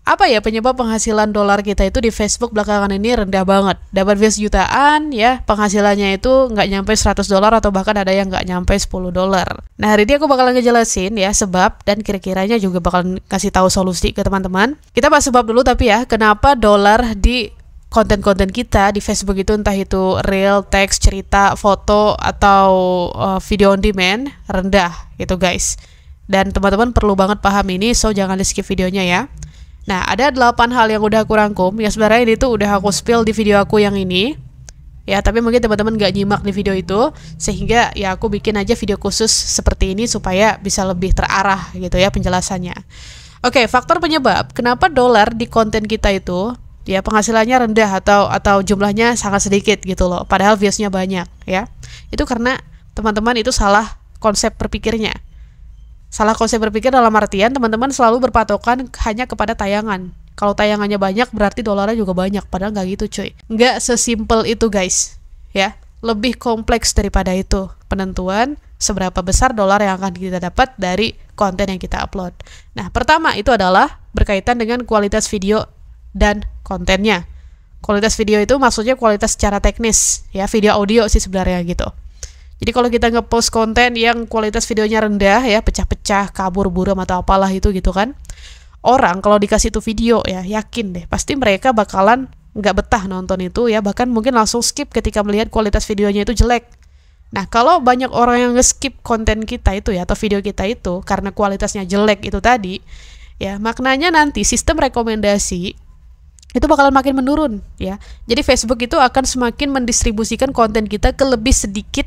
apa ya penyebab penghasilan dolar kita itu di Facebook belakangan ini rendah banget. Dapat views jutaan ya, penghasilannya itu nggak nyampe $100 atau bahkan ada yang nggak nyampe $10. Nah, hari ini aku bakalan ngejelasin ya sebab dan kira-kiranya juga bakalan kasih tahu solusi ke teman-teman. Kita bahas sebab dulu tapi ya, kenapa dolar di konten-konten kita di Facebook itu entah itu reel, teks, cerita, foto atau video on demand rendah gitu guys. Dan teman-teman perlu banget paham ini, so jangan di skip videonya ya. Nah, ada 8 hal yang udah aku rangkum. Ya sebenarnya ini tuh udah aku spill di video aku yang ini. Ya, tapi mungkin teman-teman gak nyimak di video itu, sehingga ya aku bikin aja video khusus seperti ini supaya bisa lebih terarah gitu ya penjelasannya. Oke, faktor penyebab kenapa dolar di konten kita itu ya penghasilannya rendah atau jumlahnya sangat sedikit gitu loh, padahal viewsnya banyak ya. Itu karena teman-teman itu salah konsep berpikirnya. Salah konsep berpikir dalam artian teman-teman selalu berpatokan hanya kepada tayangan. Kalau tayangannya banyak berarti dolarnya juga banyak, padahal nggak gitu cuy. Nggak sesimpel itu guys, ya. Lebih kompleks daripada itu penentuan seberapa besar dolar yang akan kita dapat dari konten yang kita upload. Nah, pertama itu adalah berkaitan dengan kualitas video dan kontennya. Kualitas video itu maksudnya kualitas secara teknis, ya video audio sih sebenarnya gitu. Jadi kalau kita ngepost konten yang kualitas videonya rendah ya, pecah-pecah, kabur buram atau apalah itu gitu kan, orang kalau dikasih itu video ya, yakin deh pasti mereka bakalan nggak betah nonton itu ya, bahkan mungkin langsung skip ketika melihat kualitas videonya itu jelek. Nah, kalau banyak orang yang nge-skip konten kita itu ya, atau video kita itu karena kualitasnya jelek itu tadi ya, maknanya nanti sistem rekomendasi itu bakalan makin menurun ya. Jadi Facebook itu akan semakin mendistribusikan konten kita ke lebih sedikit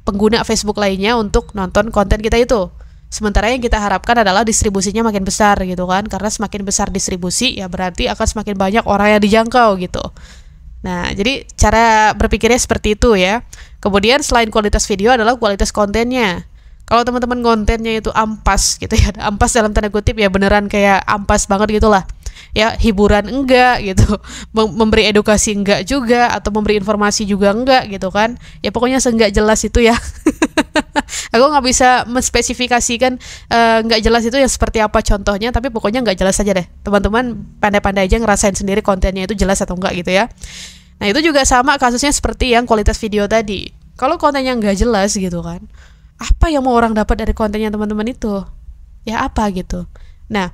pengguna Facebook lainnya untuk nonton konten kita itu. Sementara yang kita harapkan adalah distribusinya makin besar gitu kan, karena semakin besar distribusi ya berarti akan semakin banyak orang yang dijangkau gitu. Nah, jadi cara berpikirnya seperti itu ya. Kemudian selain kualitas video adalah kualitas kontennya. Kalau teman-teman kontennya itu ampas gitu ya, ampas dalam tanda kutip ya, beneran kayak ampas banget gitulah. Ya, hiburan enggak gitu, memberi edukasi enggak juga, atau memberi informasi juga enggak gitu kan. Ya pokoknya seenggak jelas itu ya. Aku nggak bisa menspesifikasikan nggak jelas itu yang seperti apa contohnya, tapi pokoknya nggak jelas aja deh. Teman-teman pandai-pandai aja ngerasain sendiri kontennya itu jelas atau enggak gitu ya. Nah, itu juga sama kasusnya seperti yang kualitas video tadi. Kalau kontennya nggak jelas gitu kan, apa yang mau orang dapat dari kontennya teman-teman itu? Ya apa gitu. Nah,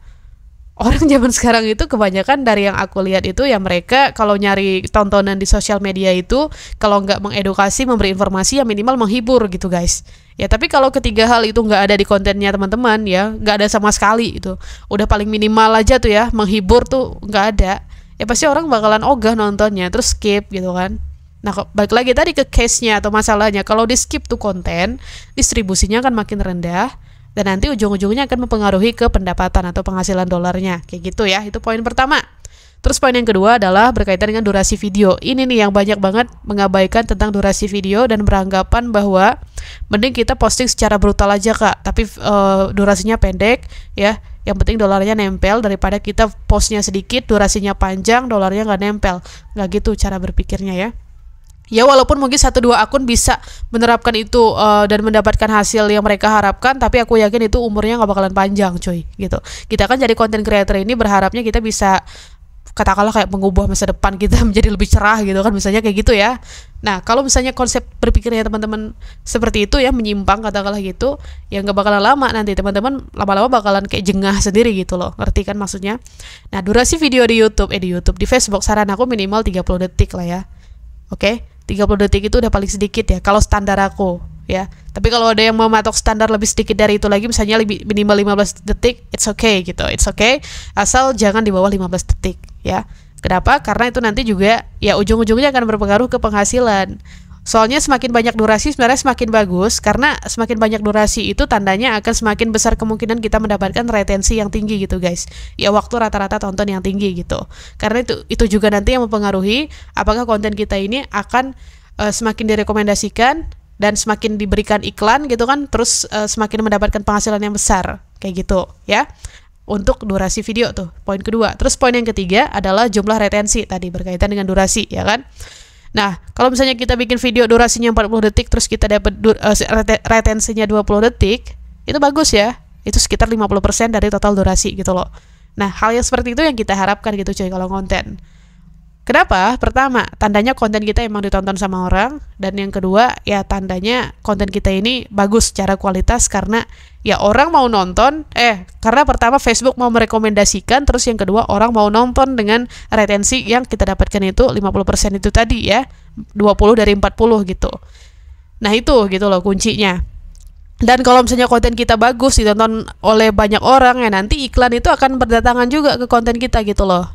orang zaman sekarang itu kebanyakan dari yang aku lihat itu ya, mereka kalau nyari tontonan di sosial media itu kalau nggak mengedukasi, memberi informasi ya minimal menghibur gitu guys. Ya tapi kalau ketiga hal itu nggak ada di kontennya teman-teman ya, nggak ada sama sekali itu, udah paling minimal aja tuh ya, menghibur tuh nggak ada, ya pasti orang bakalan ogah nontonnya terus skip gitu kan. Nah, balik lagi tadi ke case-nya atau masalahnya, kalau di skip tuh konten, distribusinya akan makin rendah. Dan nanti ujung-ujungnya akan mempengaruhi ke pendapatan atau penghasilan dolarnya. Kayak gitu ya, itu poin pertama. Terus poin yang kedua adalah berkaitan dengan durasi video. Ini nih yang banyak banget mengabaikan tentang durasi video dan beranggapan bahwa mending kita posting secara brutal aja kak, tapi durasinya pendek ya. Yang penting dolarnya nempel daripada kita postnya sedikit, durasinya panjang, dolarnya nggak nempel. Nggak gitu cara berpikirnya ya. Ya walaupun mungkin 1-2 akun bisa menerapkan itu dan mendapatkan hasil yang mereka harapkan, tapi aku yakin itu umurnya nggak bakalan panjang cuy gitu. Kita kan jadi content creator ini berharapnya kita bisa katakanlah kayak mengubah masa depan kita menjadi lebih cerah gitu kan, misalnya kayak gitu ya. Nah kalau misalnya konsep berpikirnya teman-teman seperti itu ya, menyimpang katakanlah gitu, ya nggak bakalan lama, nanti teman-teman lama-lama bakalan kayak jengah sendiri gitu loh, ngerti kan maksudnya. Nah durasi video di YouTube di Facebook saran aku minimal 30 detik lah ya. Oke, 30 detik itu udah paling sedikit ya kalau standar aku ya. Tapi kalau ada yang mau matok standar lebih sedikit dari itu lagi, misalnya lebih minimal 15 detik, it's okay gitu. It's okay asal jangan di bawah 15 detik ya. Kenapa? Karena itu nanti juga ya ujung-ujungnya akan berpengaruh ke penghasilan. Soalnya semakin banyak durasi sebenarnya semakin bagus, karena semakin banyak durasi itu tandanya akan semakin besar kemungkinan kita mendapatkan retensi yang tinggi gitu guys. Ya waktu rata-rata tonton yang tinggi gitu. Karena itu juga nanti yang mempengaruhi apakah konten kita ini akan semakin direkomendasikan dan semakin diberikan iklan gitu kan, terus semakin mendapatkan penghasilan yang besar kayak gitu ya. Untuk durasi video tuh poin kedua. Terus poin yang ketiga adalah jumlah retensi tadi berkaitan dengan durasi ya kan. Nah, kalau misalnya kita bikin video durasinya 40 detik terus kita dapat retensinya 20 detik, itu bagus ya. Itu sekitar 50% dari total durasi gitu loh. Nah, hal yang seperti itu yang kita harapkan gitu cuy kalau konten. Kenapa? Pertama, tandanya konten kita emang ditonton sama orang, dan yang kedua, ya tandanya konten kita ini bagus secara kualitas karena ya orang mau nonton, karena pertama Facebook mau merekomendasikan, terus yang kedua orang mau nonton dengan retensi yang kita dapatkan itu 50% itu tadi ya, 20 dari 40 gitu. Nah itu gitu loh kuncinya. Dan kalau misalnya konten kita bagus ditonton oleh banyak orang, ya nanti iklan itu akan berdatangan juga ke konten kita gitu loh.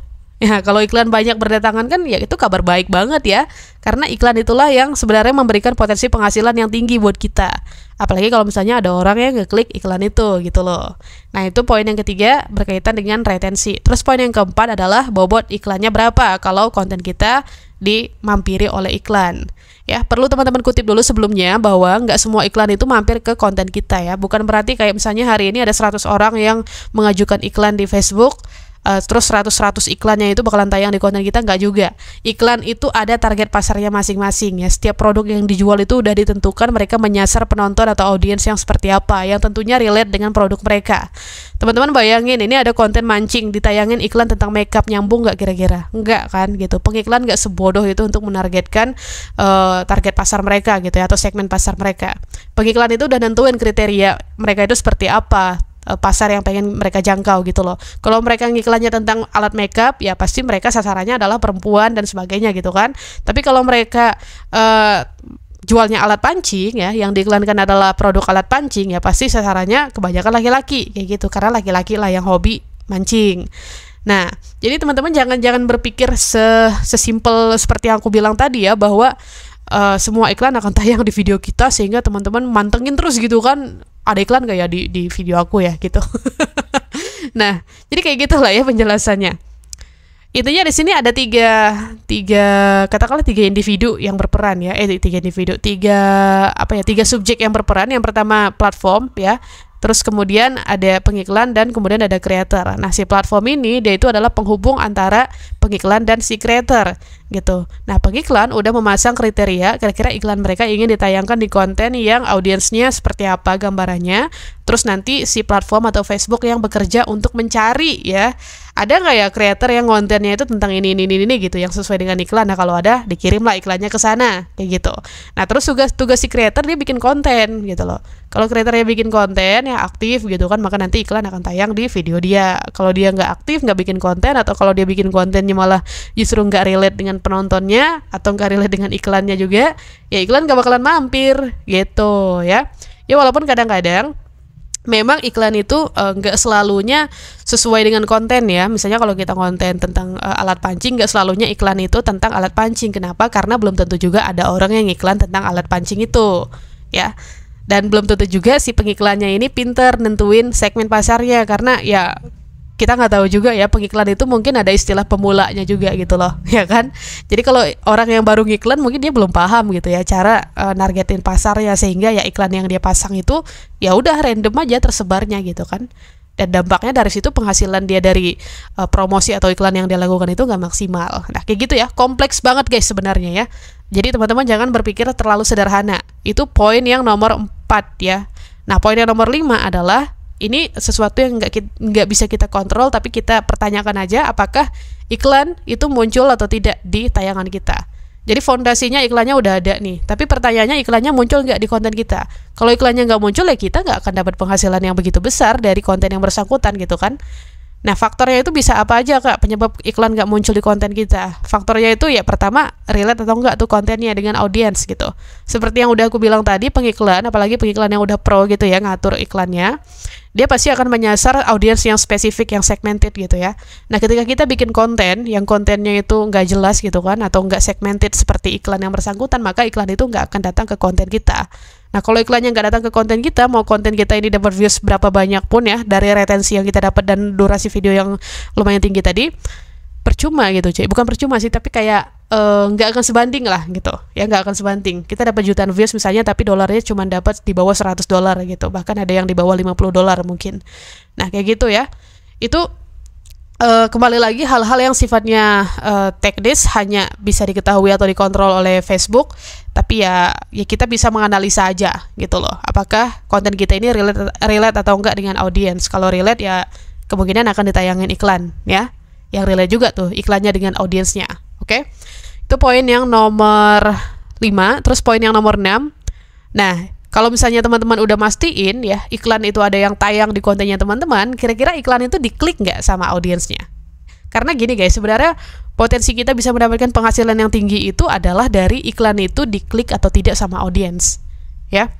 Ya, kalau iklan banyak berdatangan kan ya itu kabar baik banget ya. Karena iklan itulah yang sebenarnya memberikan potensi penghasilan yang tinggi buat kita. Apalagi kalau misalnya ada orang yang ngeklik iklan itu gitu loh. Nah, itu poin yang ketiga berkaitan dengan retensi. Terus poin yang keempat adalah bobot iklannya berapa kalau konten kita dimampiri oleh iklan. Ya, perlu teman-teman kutip dulu sebelumnya bahwa nggak semua iklan itu mampir ke konten kita ya. Bukan berarti kayak misalnya hari ini ada 100 orang yang mengajukan iklan di Facebook, terus 100 iklannya itu bakalan tayang di konten kita, nggak juga. Iklan itu ada target pasarnya masing-masing ya. Setiap produk yang dijual itu udah ditentukan mereka menyasar penonton atau audiens yang seperti apa, yang tentunya relate dengan produk mereka. Teman-teman bayangin ini ada konten mancing, ditayangin iklan tentang makeup, nyambung nggak kira-kira? Nggak kan gitu. Pengiklan nggak sebodoh itu untuk menargetkan target pasar mereka gitu ya, atau segmen pasar mereka. Pengiklan itu udah nentuin kriteria mereka itu seperti apa, pasar yang pengen mereka jangkau gitu loh. Kalau mereka ngiklannya tentang alat makeup, ya pasti mereka sasarannya adalah perempuan dan sebagainya gitu kan. Tapi kalau mereka jualnya alat pancing ya, yang diiklankan adalah produk alat pancing, ya pasti sasarannya kebanyakan laki-laki kayak gitu, karena laki-laki lah yang hobi mancing. Nah, jadi teman-teman jangan berpikir sesimpel seperti yang aku bilang tadi ya, bahwa semua iklan akan tayang di video kita sehingga teman-teman mantengin terus gitu kan, ada iklan gak ya di video aku ya gitu. Nah, jadi kayak gitulah ya penjelasannya. Intinya di sini ada katakanlah tiga individu yang berperan ya, tiga subjek yang berperan. Yang pertama platform ya, terus kemudian ada pengiklan, dan kemudian ada creator. Nah, si platform ini dia itu adalah penghubung antara pengiklan dan si creator gitu. Nah, pengiklan udah memasang kriteria kira-kira iklan mereka ingin ditayangkan di konten yang audiensnya seperti apa gambarannya. Terus nanti si platform atau Facebook yang bekerja untuk mencari ya, ada nggak ya creator yang kontennya itu tentang ini gitu, yang sesuai dengan iklan. Nah, kalau ada dikirimlah iklannya ke sana kayak gitu. Nah, terus tugas si creator dia bikin konten gitu loh. Kalau kreatornya bikin konten yang aktif gitu kan, maka nanti iklan akan tayang di video dia. Kalau dia nggak aktif, nggak bikin konten, atau kalau dia bikin kontennya malah justru nggak relate dengan penontonnya atau nggak relate dengan iklannya juga, ya iklan nggak bakalan mampir gitu ya. Ya walaupun kadang-kadang memang iklan itu nggak selalunya sesuai dengan konten ya. Misalnya kalau kita konten tentang alat pancing, nggak selalunya iklan itu tentang alat pancing. Kenapa? Karena belum tentu juga ada orang yang iklan tentang alat pancing itu ya. Dan belum tentu juga si pengiklannya ini pinter nentuin segmen pasarnya, karena ya kita nggak tahu juga ya, pengiklan itu mungkin ada istilah pemulanya juga gitu loh, ya kan. Jadi kalau orang yang baru ngiklan mungkin dia belum paham gitu ya cara nargetin pasarnya, sehingga ya iklan yang dia pasang itu ya udah random aja tersebarnya gitu kan. Dan dampaknya dari situ penghasilan dia dari promosi atau iklan yang dia lakukan itu nggak maksimal. Nah kayak gitu ya, kompleks banget guys sebenarnya ya. Jadi teman-teman jangan berpikir terlalu sederhana. Itu poin yang nomor 4 ya. Nah poin yang nomor 5 adalah ini sesuatu yang nggak bisa kita kontrol, tapi kita pertanyakan aja apakah iklan itu muncul atau tidak di tayangan kita. Jadi fondasinya iklannya udah ada nih, tapi pertanyaannya iklannya muncul nggak di konten kita. Kalau iklannya nggak muncul ya kita nggak akan dapat penghasilan yang begitu besar dari konten yang bersangkutan gitu kan. Nah faktornya itu bisa apa aja kak penyebab iklan nggak muncul di konten kita? Faktornya itu ya pertama relate atau enggak tuh kontennya dengan audiens gitu. Seperti yang udah aku bilang tadi, pengiklan, apalagi pengiklan yang udah pro gitu ya ngatur iklannya, dia pasti akan menyasar audiens yang spesifik, yang segmented gitu ya. Nah ketika kita bikin konten yang kontennya itu nggak jelas gitu kan, atau nggak segmented seperti iklan yang bersangkutan, maka iklan itu nggak akan datang ke konten kita. Nah kalau iklannya nggak datang ke konten kita, mau konten kita ini dapat views berapa banyak pun ya, dari retensi yang kita dapat dan durasi video yang lumayan tinggi tadi, percuma gitu cuy. Bukan percuma sih, tapi kayak nggak akan sebanding lah gitu ya, nggak akan sebanding. Kita dapat jutaan views misalnya, tapi dolarnya cuma dapat di bawah $100 gitu, bahkan ada yang di bawah $50 mungkin. Nah kayak gitu ya. Itu kembali lagi hal-hal yang sifatnya teknis hanya bisa diketahui atau dikontrol oleh Facebook, tapi ya kita bisa menganalisa aja gitu loh, apakah konten kita ini relate atau enggak dengan audiens. Kalau relate ya kemungkinan akan ditayangin iklan ya, yang relate juga tuh iklannya dengan audiensnya. Oke, itu poin yang nomor 5. Terus poin yang nomor 6, nah kalau misalnya teman-teman udah mastiin ya iklan itu ada yang tayang di kontennya teman-teman, kira-kira iklan itu diklik nggak sama audiensnya? Karena gini guys, sebenarnya potensi kita bisa mendapatkan penghasilan yang tinggi itu adalah dari iklan itu diklik atau tidak sama audiens ya.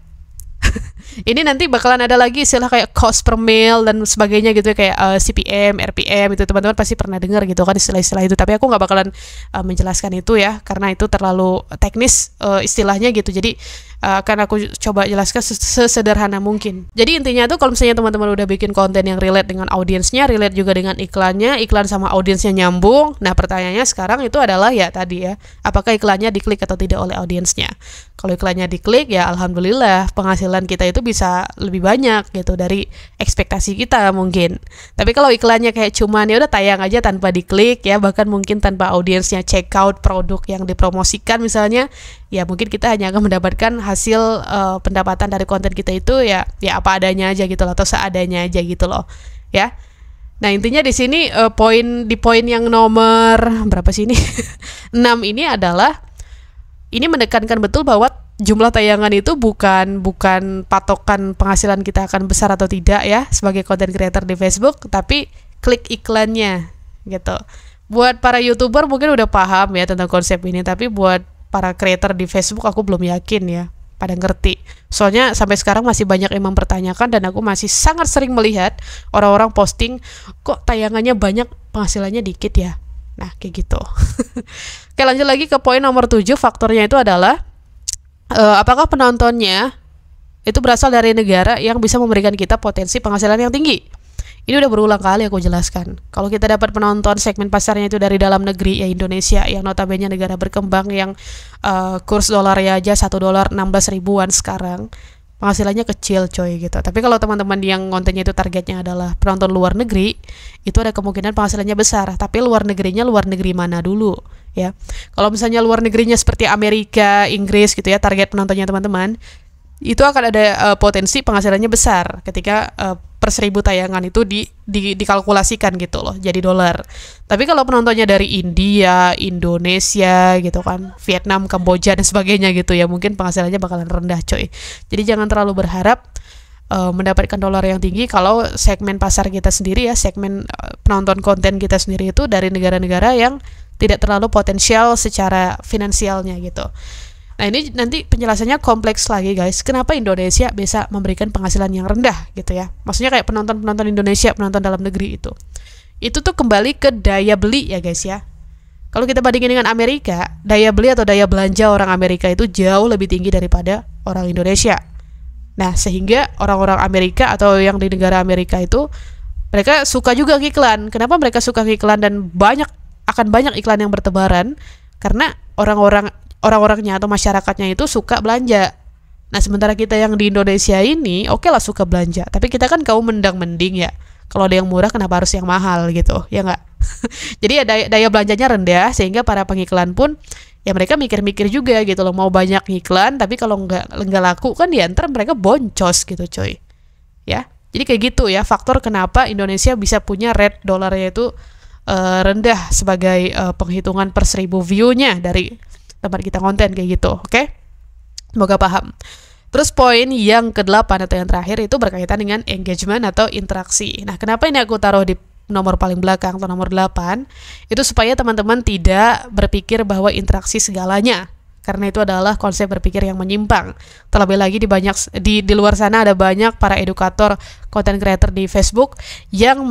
Ini nanti bakalan ada lagi istilah kayak cost per mil dan sebagainya gitu ya, kayak CPM, RPM, itu teman-teman pasti pernah dengar gitu kan istilah-istilah itu, tapi aku nggak bakalan menjelaskan itu ya, karena itu terlalu teknis istilahnya gitu. Jadi akan aku coba jelaskan sesederhana mungkin. Jadi intinya tuh kalau misalnya teman-teman udah bikin konten yang relate dengan audiensnya, relate juga dengan iklannya, iklan sama audiensnya nyambung. Nah pertanyaannya sekarang itu adalah ya tadi ya, apakah iklannya diklik atau tidak oleh audiensnya? Kalau iklannya diklik ya alhamdulillah penghasilan kita itu bisa lebih banyak gitu dari ekspektasi kita mungkin. Tapi kalau iklannya kayak cuman ya udah tayang aja tanpa diklik ya, bahkan mungkin tanpa audiensnya check out produk yang dipromosikan misalnya, ya mungkin kita hanya akan mendapatkan hasil pendapatan dari konten kita itu ya apa adanya aja gitu loh, atau seadanya aja gitu loh ya. Nah intinya di sini poin yang nomor berapa sih ini 6 ini adalah ini menekankan betul bahwa jumlah tayangan itu bukan patokan penghasilan kita akan besar atau tidak ya sebagai content creator di Facebook, tapi klik iklannya gitu. Buat para YouTuber mungkin udah paham ya tentang konsep ini, tapi buat para creator di Facebook aku belum yakin ya pada ngerti. Soalnya sampai sekarang masih banyak yang mempertanyakan, dan aku masih sangat sering melihat orang-orang posting kok tayangannya banyak penghasilannya dikit ya. Nah kayak gitu. Oke, lanjut lagi ke poin nomor 7. Faktornya itu adalah apakah penontonnya itu berasal dari negara yang bisa memberikan kita potensi penghasilan yang tinggi. Ini udah berulang kali aku jelaskan. Kalau kita dapat penonton segmen pasarnya itu dari dalam negeri ya Indonesia, yang notabene negara berkembang yang kurs dolarnya aja $1 16 ribuan sekarang, penghasilannya kecil coy gitu. Tapi kalau teman-teman yang kontennya itu targetnya adalah penonton luar negeri, itu ada kemungkinan penghasilannya besar. Tapi luar negerinya luar negeri mana dulu ya. Kalau misalnya luar negerinya seperti Amerika, Inggris gitu ya, target penontonnya teman-teman, itu akan ada potensi penghasilannya besar ketika per 1000 tayangan itu dikalkulasikan gitu loh jadi dolar. Tapi kalau penontonnya dari India, Indonesia gitu kan, Vietnam, Kamboja dan sebagainya gitu ya, mungkin penghasilannya bakalan rendah coy. Jadi jangan terlalu berharap mendapatkan dolar yang tinggi kalau segmen pasar kita sendiri ya, segmen penonton konten kita sendiri itu dari negara-negara yang tidak terlalu potensial secara finansialnya gitu. Nah ini nanti penjelasannya kompleks lagi guys, kenapa Indonesia bisa memberikan penghasilan yang rendah gitu ya. Maksudnya kayak penonton-penonton Indonesia, penonton dalam negeri itu tuh kembali ke daya beli ya guys ya. Kalau kita bandingin dengan Amerika, daya beli atau daya belanja orang Amerika itu jauh lebih tinggi daripada orang Indonesia. Nah sehingga orang-orang Amerika atau yang di negara Amerika itu mereka suka juga iklan. Kenapa mereka suka iklan dan akan banyak iklan yang bertebaran? Karena orang-orangnya atau masyarakatnya itu suka belanja. Nah sementara kita yang di Indonesia ini oke lah suka belanja, tapi kita kan kaum mendang-mending ya. Kalau ada yang murah kenapa harus yang mahal gitu, ya nggak? Jadi ya daya belanjanya rendah, sehingga para pengiklan pun ya mereka mikir-mikir juga gitu loh, mau banyak iklan tapi kalau nggak laku kan ya ntar mereka boncos gitu coy. Ya, jadi kayak gitu ya faktor kenapa Indonesia bisa punya rate dolarnya itu rendah sebagai penghitungan per 1000 view-nya dari tempat kita konten kayak gitu, oke? Semoga paham. Terus poin yang ke-8 atau yang terakhir itu berkaitan dengan engagement atau interaksi. Nah, kenapa ini aku taruh di nomor paling belakang atau nomor 8? Itu supaya teman-teman tidak berpikir bahwa interaksi segalanya. Karena itu adalah konsep berpikir yang menyimpang. Terlebih lagi di luar sana ada banyak para edukator, content creator di Facebook yang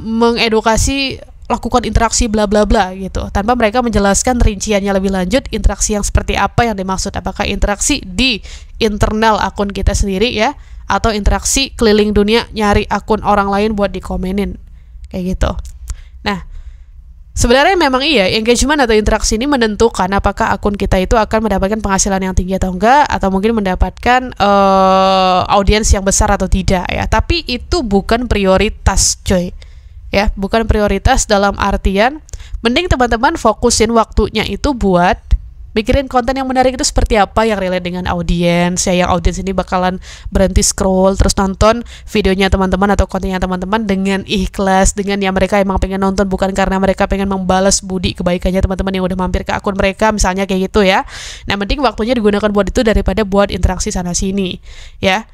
mengedukasi lakukan interaksi bla bla bla gitu, tanpa mereka menjelaskan rinciannya lebih lanjut interaksi yang seperti apa yang dimaksud, apakah interaksi di internal akun kita sendiri ya, atau interaksi keliling dunia nyari akun orang lain buat dikomenin kayak gitu. Nah sebenarnya memang iya, engagement atau interaksi ini menentukan apakah akun kita itu akan mendapatkan penghasilan yang tinggi atau enggak, atau mungkin mendapatkan audiens yang besar atau tidak ya. Tapi itu bukan prioritas coy ya, bukan prioritas dalam artian mending teman-teman fokusin waktunya itu buat Mikirin konten yang menarik itu seperti apa, yang relate dengan audiens, ya, yang audiens ini bakalan berhenti scroll terus nonton videonya teman-teman atau kontennya teman-teman dengan ikhlas, dengan yang mereka emang pengen nonton, bukan karena mereka pengen membalas budi kebaikannya teman-teman yang udah mampir ke akun mereka, misalnya kayak gitu ya. Nah, penting waktunya digunakan buat itu daripada buat interaksi sana sini, ya.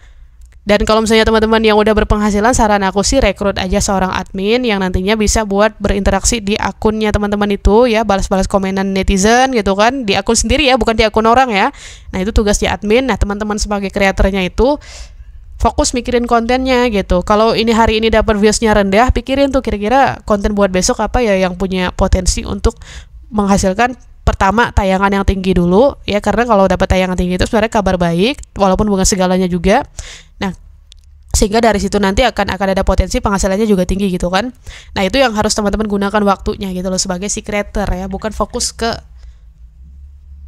Dan kalau misalnya teman-teman yang udah berpenghasilan, saran aku sih rekrut aja seorang admin yang nantinya bisa buat berinteraksi di akunnya teman-teman itu, ya, balas-balas komenan netizen gitu kan, di akun sendiri ya, bukan di akun orang ya. Nah, itu tugas di admin. Nah, teman-teman sebagai kreatornya itu fokus mikirin kontennya gitu. Kalau ini hari ini dapat viewsnya rendah, pikirin tuh kira-kira konten buat besok apa ya yang punya potensi untuk menghasilkan. Pertama, tayangan yang tinggi dulu ya, karena kalau dapat tayangan tinggi itu sebenarnya kabar baik walaupun bukan segalanya juga. Nah, sehingga dari situ nanti akan ada potensi penghasilannya juga tinggi gitu kan. Nah, itu yang harus teman-teman gunakan waktunya gitu loh sebagai si creator ya, bukan fokus ke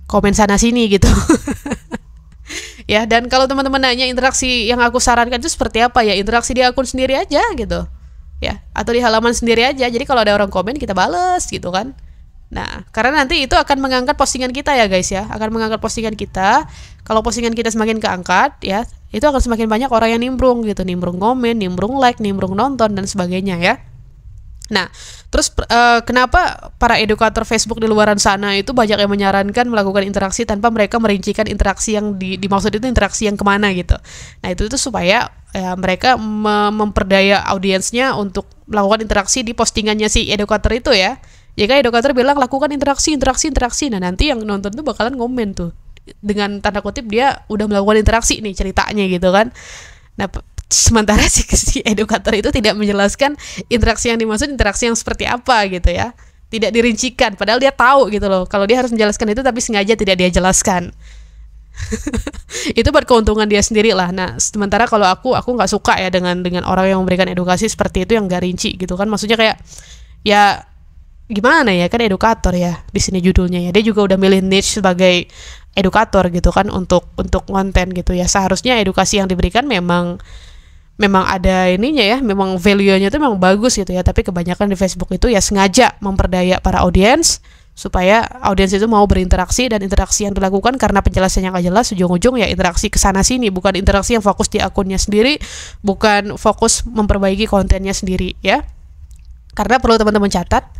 komen sana sini gitu. Ya, dan kalau teman-teman nanya interaksi yang aku sarankan itu seperti apa ya, interaksi di akun sendiri aja gitu ya, atau di halaman sendiri aja. Jadi kalau ada orang komen kita bales gitu kan. Nah, karena nanti itu akan mengangkat postingan kita ya guys ya, akan mengangkat postingan kita. Kalau postingan kita semakin keangkat ya, itu akan semakin banyak orang yang nimbrung gitu, nimbrung komen, nimbrung like, nimbrung nonton dan sebagainya ya. Nah, terus kenapa para edukator Facebook di luaran sana itu banyak yang menyarankan melakukan interaksi tanpa mereka merincikan interaksi yang dimaksud itu interaksi yang kemana gitu. Nah, itu supaya ya, mereka memperdaya audiensnya untuk melakukan interaksi di postingannya si edukator itu ya. Jika edukator bilang lakukan interaksi, nah nanti yang nonton tuh bakalan komen tuh dengan tanda kutip dia udah melakukan interaksi nih ceritanya gitu kan. Nah, sementara si edukator itu tidak menjelaskan interaksi yang dimaksud interaksi yang seperti apa gitu ya, tidak dirincikan, padahal dia tahu gitu loh kalau dia harus menjelaskan itu tapi sengaja tidak dia jelaskan. Itu buat keuntungan dia sendiri lah. Nah, sementara kalau aku nggak suka ya dengan orang yang memberikan edukasi seperti itu yang gak rinci gitu kan, maksudnya kayak ya gimana ya, kan edukator ya di sini judulnya ya, dia juga udah milih niche sebagai edukator gitu kan untuk konten gitu ya. Seharusnya edukasi yang diberikan memang ada ininya ya, memang value-nya itu memang bagus gitu ya, tapi kebanyakan di Facebook itu ya sengaja memperdaya para audiens supaya audiens itu mau berinteraksi, dan interaksi yang dilakukan karena penjelasannya nggak jelas ujung-ujung ya interaksi kesana sini, bukan interaksi yang fokus di akunnya sendiri, bukan fokus memperbaiki kontennya sendiri ya. Karena perlu teman-teman catat,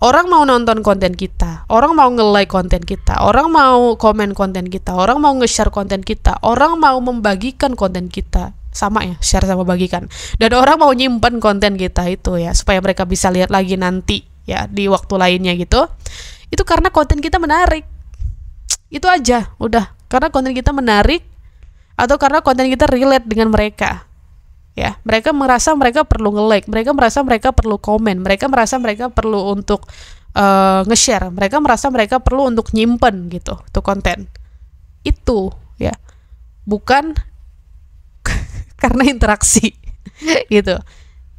orang mau nonton konten kita, orang mau nge-like konten kita, orang mau komen konten kita, orang mau nge-share konten kita, orang mau membagikan konten kita, sama ya, share sama bagikan, dan orang mau nyimpen konten kita itu ya, supaya mereka bisa lihat lagi nanti ya di waktu lainnya gitu. Itu karena konten kita menarik. Itu aja, udah. Karena konten kita menarik atau karena konten kita relate dengan mereka. Ya, mereka merasa mereka perlu nge-like, mereka merasa mereka perlu komen, mereka merasa mereka perlu untuk nge-share, mereka merasa mereka perlu untuk nyimpen gitu tuh konten itu ya, bukan karena interaksi gitu.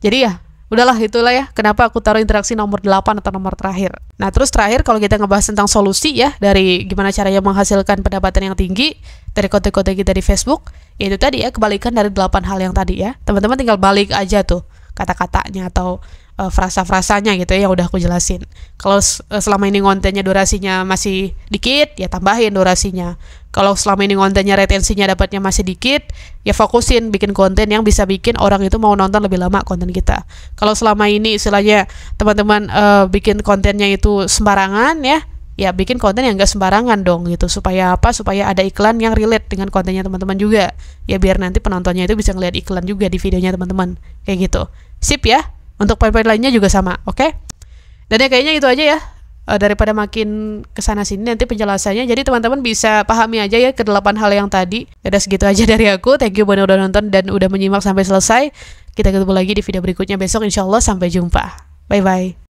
Jadi ya udahlah, itulah ya kenapa aku taruh interaksi nomor 8 atau nomor terakhir. Nah, terus terakhir kalau kita ngebahas tentang solusi ya, dari gimana caranya menghasilkan pendapatan yang tinggi dari konten-konten kita di Facebook, yaitu tadi ya, kebalikan dari 8 hal yang tadi ya. Teman-teman tinggal balik aja tuh kata-katanya atau frasa-frasanya gitu ya, yang udah aku jelasin. Kalau selama ini kontennya durasinya masih dikit, ya tambahin durasinya. Kalau selama ini kontennya retensinya dapatnya masih dikit, ya fokusin bikin konten yang bisa bikin orang itu mau nonton lebih lama konten kita. Kalau selama ini istilahnya teman-teman bikin kontennya itu sembarangan ya bikin konten yang gak sembarangan dong gitu. Supaya apa? Supaya ada iklan yang relate dengan kontennya teman-teman juga. Ya biar nanti penontonnya itu bisa ngeliat iklan juga di videonya teman-teman. Kayak gitu. Sip ya? Untuk poin-poin lainnya juga sama, oke? Dan ya kayaknya itu aja ya, daripada makin kesana sini nanti penjelasannya. Jadi teman-teman bisa pahami aja ya ke-8 hal yang tadi. Udah segitu aja dari aku. Thank you buat udah nonton dan udah menyimak sampai selesai. Kita ketemu lagi di video berikutnya besok, insyaallah. Sampai jumpa. Bye-bye.